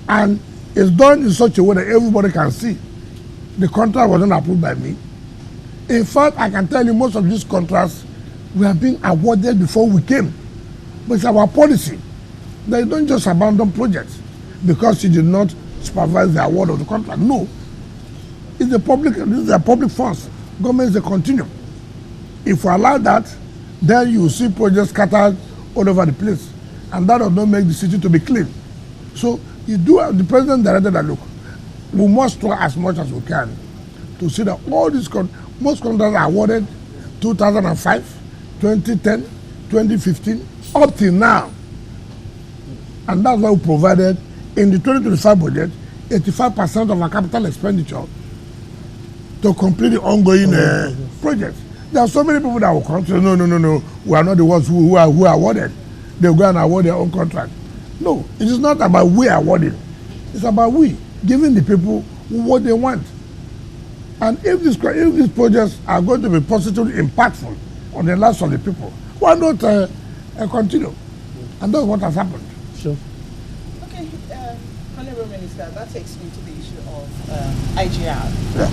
And it's done in such a way that everybody can see. The contract was not approved by me. In fact, I can tell you most of these contracts were being awarded before we came. But it's our policy. They don't just abandon projects because you did not supervise the award of the contract. No. It's the public, these are public funds. Government is a continuum. If we allow that, then you will see projects scattered all over the place. And that does not make the city to be clean. So you do, the president directed that, look, we must try as much as we can to see that all these, most contracts are awarded 2005, 2010, 2015, up till now. And that's why we provided in the 2025 budget 85% of our capital expenditure to complete the ongoing projects. There are so many people that will come to say, no, we are not the ones who are awarded. They'll go and award their own contract. No, it is not about we awarding. It's about we giving the people what they want. And if these projects are going to be positively impactful on the lives of the people, why not continue? And that's what has happened. Sure. Okay, Honorable Minister, that takes me to the issue of IGR. Yeah.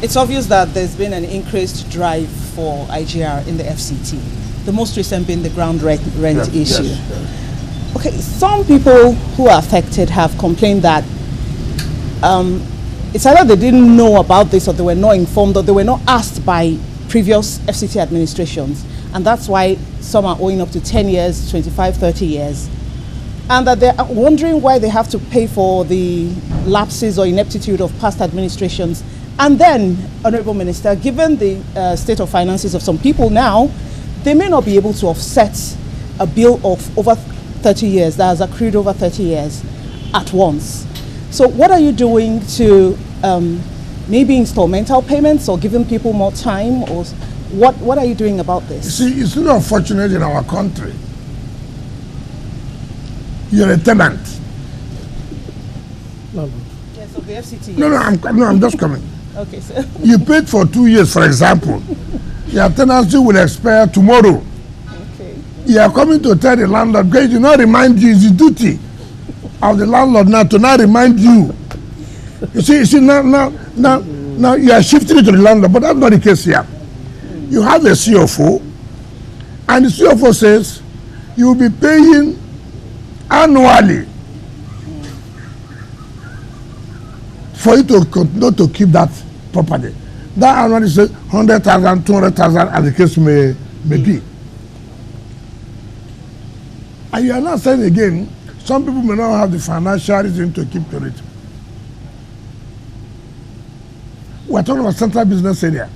It's obvious that there's been an increased drive for IGR in the FCT. The most recent being the ground rent issue. Yes. Okay, some people who are affected have complained that it's either they didn't know about this or they were not informed or they were not asked by previous FCT administrations. And that's why some are owing up to 10 years, 25, 30 years. And that they're wondering why they have to pay for the lapses or ineptitude of past administrations. And then, Honorable Minister, given the state of finances of some people now, they may not be able to offset a bill of over 30 years, that has accrued over 30 years at once. So what are you doing to maybe installmental payments or giving people more time? Or what are you doing about this? You see, it's really unfortunate in our country. You're a tenant. Yes, of the FCT. No, I'm just coming. Okay, sir. You paid for 2 years, for example. Your tenancy will expire tomorrow. Okay. You are coming to tell the landlord, because it did not remind you, it's the duty of the landlord now to not remind you. You see, now you are shifting it to the landlord, but that's not the case here. You have a CFO, and the CFO says you will be paying annually for you to continue to keep that property. That annually says 100,000, 200,000, as the case may be. And you are not saying again, some people may not have the financial reason to keep to it. We're talking about central business area.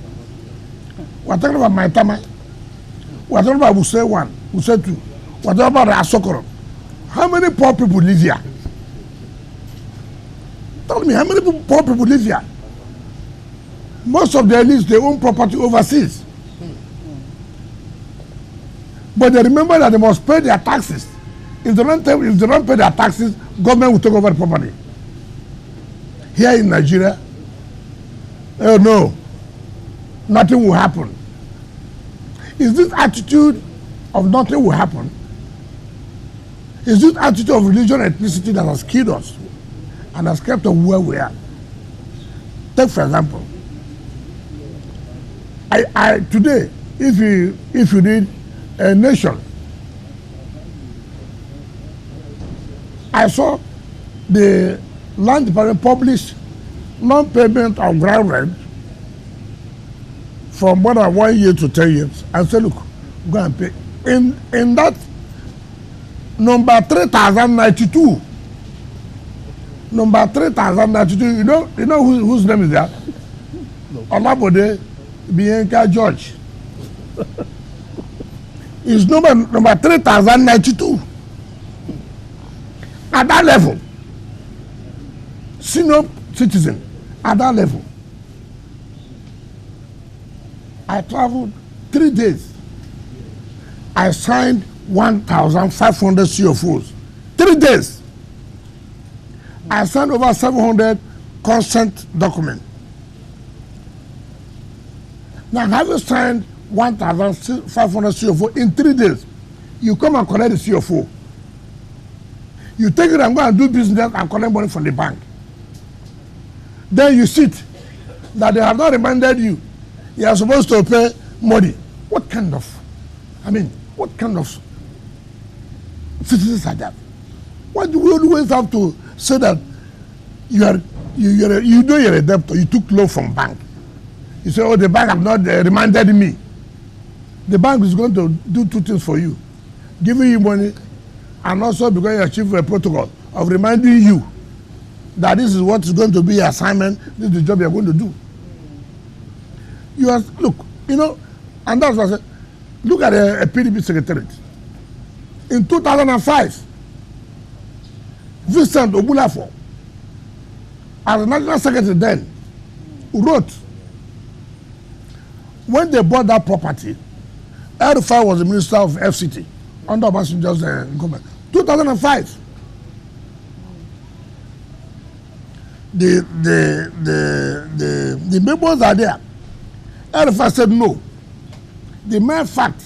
We're talking about Maitama. We're talking about Wuse 1, Wuse 2. We're talking about Asokoro. How many poor people live here? Tell me, how many poor people live here? Most of their elites, they own property overseas. But they remember that they must pay their taxes. If they don't pay their taxes, government will take over the property. Here in Nigeria, oh no, nothing will happen. Is this attitude of nothing will happen? Is this attitude of religion and ethnicity that has killed us and has kept us where we are? Take for example, today, if you need a nation, I saw the land department publish non-payment of ground rent from more than 1 year to 10 years, and say, look, go and pay. In that number 3092, number 3092, you know whose name is that? No. Olabode Bianca George. Is number 3092. At that level, senior citizen, at that level, I traveled 3 days. I signed 1,500 CFOs. 3 days. I signed over 700 consent documents. Now, having signed 1,500 CFO in 3 days, you come and collect the CFO. You take it and go and do business and collect money from the bank. Then you sit that they have not reminded you you are supposed to pay money. What kind of citizens are that? Why do we always have to say that you know you're a debtor, you took loan from bank? You say, oh, the bank have not reminded me. The bank is going to do two things for you: giving you money, and also because you achieve a protocol of reminding you that this is what is going to be your assignment, this is the job you're going to do. Look, and that's what I said. Look at a PDP secretariat. In 2005, Vincent Obulafo, as the national secretary then, wrote, when they bought that property, El-Rufai was the minister of FCT under Obasanjo's government. 2005. The members are there. El-Rufai said no. The mere fact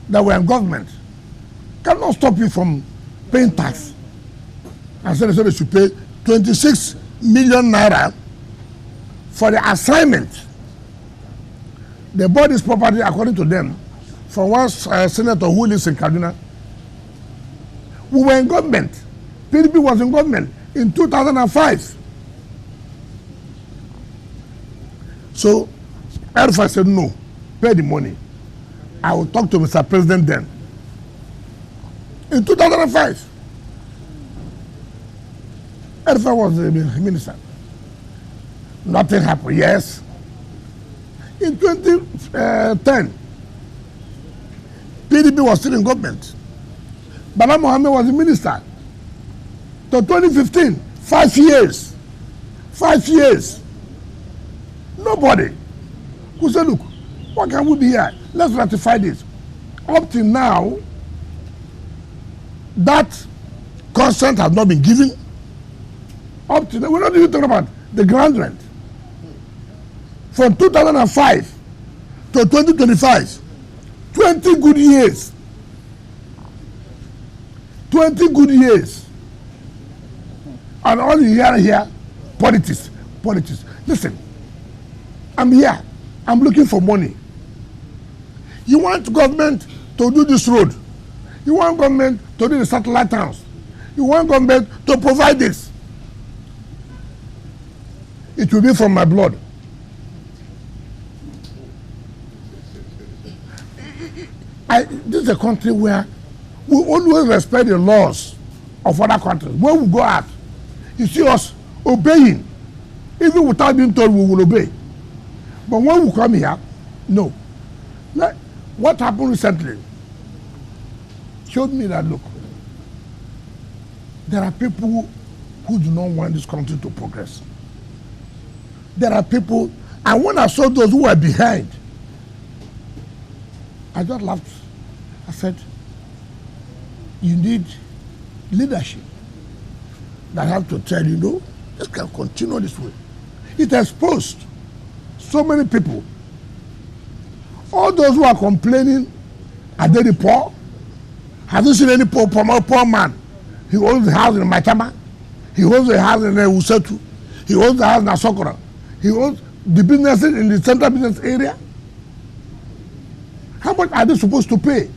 that we're in government cannot stop you from paying tax. And so they should pay 26 million naira for the assignment. They bought this property, according to them, from one senator who lives in Kaduna. We were in government. PDP was in government in 2005. So El-Rufai said no, pay the money. I will talk to Mr. President then. In 2005, El-Rufai was the minister. Nothing happened. Yes. In 2010, PDP was still in government. Bala Mohammed was the minister. To 2015, 5 years. 5 years. Nobody who said, look, what can we be here? Let's ratify this. Up till now, that consent has not been given. Up till now, we're not even talking about the ground rent. From 2005 to 2025, 20 good years. 20 good years. And all you hear here, politics, politics. Listen, I'm here. I'm looking for money. You want government to do this road. You want government to do the satellite towns. You want government to provide this. It will be from my blood. This is a country where we always respect the laws of other countries. When we go out, you see us obeying. Even without being told, we will obey. But when we come here, no. Like, what happened recently showed me that, look, there are people who do not want this country to progress. There are people, and when I saw those who were behind, I just laughed. I said, you need leadership that have to tell you, no, this can continue this way. It exposed so many people. All those who are complaining, are they the poor? Have you seen any poor man? He owns the house in Maitama. He owns the house in Usetu. He owns the house in Asokora. He owns the businesses in the central business area. How much are they supposed to pay?